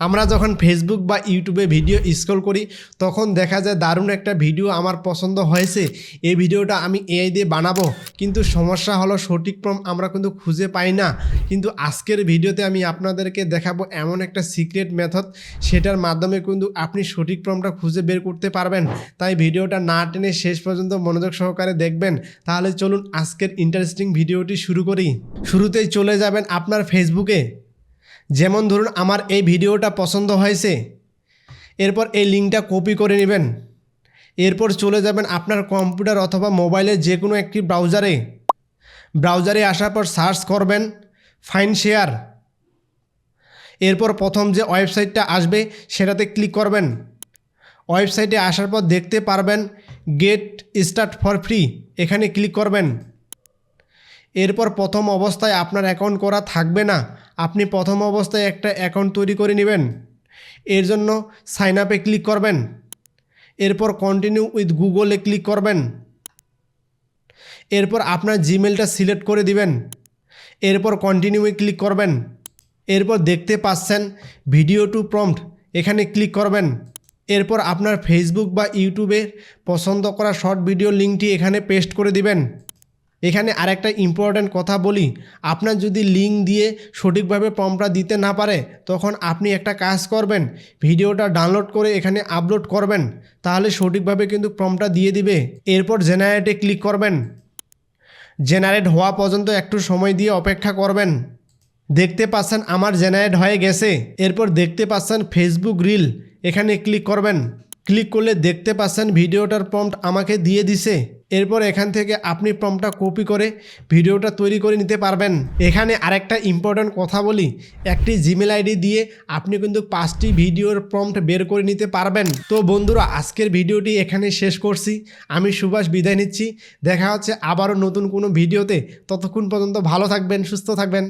আমরা যখন ফেসবুক বা ইউটিউবে ভিডিও স্ক্রল করি তখন দেখা যায় দারুণ একটা ভিডিও আমার পছন্দ হয়েছে, এই ভিডিওটা আমি এআই দিয়ে বানাবো, কিন্তু সমস্যা হলো সঠিক প্রম্পট আমরা কিন্তু খুঁজে পাই না। কিন্তু আজকের ভিডিওতে আমি আপনাদেরকে দেখাবো এমন একটা সিক্রেট মেথড, সেটার মাধ্যমে কিন্তু আপনি সঠিক প্রম্পটটা খুঁজে বের করতে পারবেন। তাই ভিডিওটা না টেনে শেষ পর্যন্ত মনোযোগ সহকারে দেখবেন। তাহলে চলুন আজকের ইন্টারেস্টিং ভিডিওটি শুরু করি। শুরুতেই চলে যাবেন আপনার ফেসবুকে। যেমন ধরুন আমার এই ভিডিওটা পছন্দ হয়েছে, এরপর এই লিঙ্কটা কপি করে নেবেন। এরপর চলে যাবেন আপনার কম্পিউটার অথবা মোবাইলের যে কোনো একটি ব্রাউজারে আসার পর সার্চ করবেন ফাইন্ড শেয়ার। এরপর প্রথম যে ওয়েবসাইটটা আসবে সেটাতে ক্লিক করবেন। ওয়েবসাইটে আসার পর দেখতে পারবেন গেট স্টার্ট ফর ফ্রি, এখানে ক্লিক করবেন। এরপর প্রথম অবস্থায় আপনার অ্যাকাউন্ট করা থাকবে না, আপনি প্রথম অবস্থায় একটা অ্যাকাউন্ট তৈরি করে নেবেন। এর জন্য সাইন আপে ক্লিক করবেন। এরপর কন্টিনিউ উইথ গুগলে ক্লিক করবেন। এরপর আপনার জিমেলটা সিলেক্ট করে দিবেন। এরপর কন্টিনিউয়ে ক্লিক করবেন। এরপর দেখতে পাচ্ছেন ভিডিও টু প্রম্পট, এখানে ক্লিক করবেন। এরপর আপনার ফেসবুক বা ইউটিউবে পছন্দ করা শর্ট ভিডিও লিঙ্কটি এখানে পেস্ট করে দিবেন। এখানে আরেকটা ইম্পর্ট্যান্ট কথা বলি, আপনার যদি লিঙ্ক দিয়ে সঠিকভাবে প্রম্পটটা দিতে না পারে তখন আপনি একটা কাজ করবেন, ভিডিওটা ডাউনলোড করে এখানে আপলোড করবেন, তাহলে সঠিকভাবে কিন্তু প্রম্পটটা দিয়ে দিবে। এরপর জেনারেটে ক্লিক করবেন। জেনারেট হওয়া পর্যন্ত একটু সময় দিয়ে অপেক্ষা করবেন। দেখতে পাচ্ছেন আমার জেনারেট হয়ে গেছে। এরপর দেখতে পাচ্ছেন ফেসবুক রিল, এখানে ক্লিক করবেন। ক্লিক করলে দেখতে পাচ্ছেন ভিডিওটার প্রম্পট আমাকে দিয়ে দিছে। এরপর এখান থেকে আপনি প্রম্পটটা কপি করে ভিডিওটা তৈরি করে নিতে পারবেন। এখানে আরেকটা ইম্পর্ট্যান্ট কথা বলি, একটি জিমেল আইডি দিয়ে আপনি কিন্তু 5টি ভিডিওর প্রম্পট বের করে নিতে পারবেন। তো বন্ধুরা, আজকের ভিডিওটি এখানে শেষ করছি। আমি সুভাষ বিদায় নিচ্ছি। দেখা হচ্ছে আবারও নতুন কোনো ভিডিওতে। ততক্ষণ পর্যন্ত ভালো থাকবেন, সুস্থ থাকবেন।